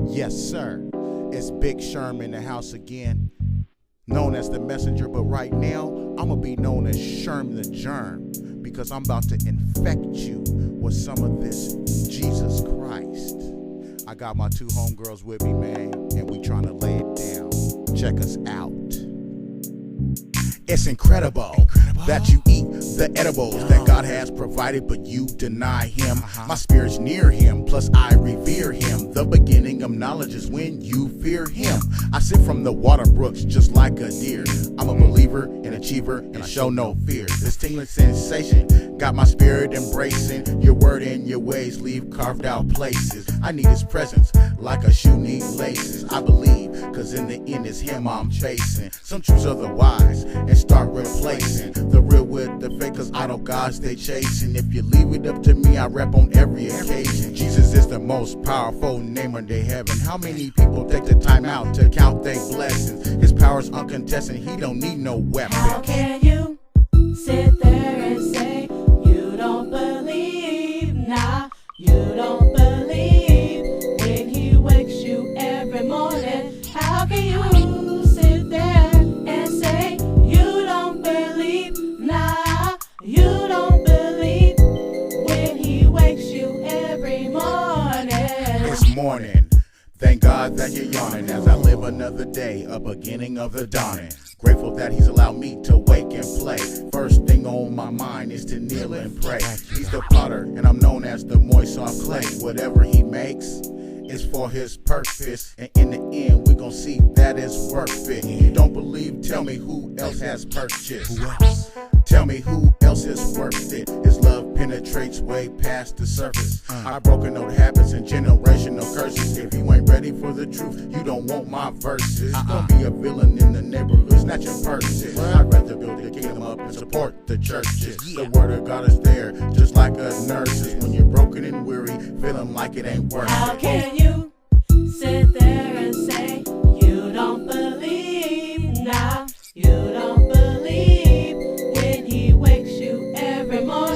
Yes, sir. It's Big Sherm in the house again, known as the messenger, but right now I'm gonna be known as Sherm the Germ because I'm about to infect you with some of this Jesus Christ. I got my two homegirls with me, man, and we trying to lay it down. Check us out. It's incredible that you eat the edibles that God has provided, but you deny Him. My spirit's near Him, plus I revere Him. The beginning of knowledge is when you fear Him. I sip from the water brooks just like a deer. I'm a believer, an achiever, and I show no fear. This tingling sensation got my spirit embracing your word and your ways leave carved out places. I need His presence like a shoe need laces. I believe, cause in the end it's Him I'm chasing. Some choose otherwise and start replacing the real with the fake, cause idol gods they chasing. If you leave it up to me, I rap on every occasion. Jesus is the most powerful name under heaven. How many people take the time out to count their blessings? His power's uncontested, He don't need no weapon. How can you sit there and say you don't believe? Nah, you don't believe when He wakes you every morning. How can you sit there and say you don't believe? Nah, you don't believe when He wakes you every morning. It's morning. Thank God that you're yawning as I live another day, a beginning of the dawning. Grateful that He's allowed me to wake and play. First thing on my mind is to kneel and pray. He's the potter and I'm known as the moist soft clay. Whatever He makes is for His purpose, and in the end we gon' see that it's worth it. You don't believe? Tell me who else has purchased. Who else? Tell me who else is worth it. His love penetrates way past the surface. I've broken old habits and generational curses. If you ain't ready for the truth, you don't want my verses. Don't be a villain in the neighborhood snatching purses. I'd rather build the kingdom up and support the churches. The word of God is there, just like a nurse's. When you're broken and weary, feeling like it ain't worth How it. can you sit there and say you don't believe? Nah, you don't believe when He wakes you every morning.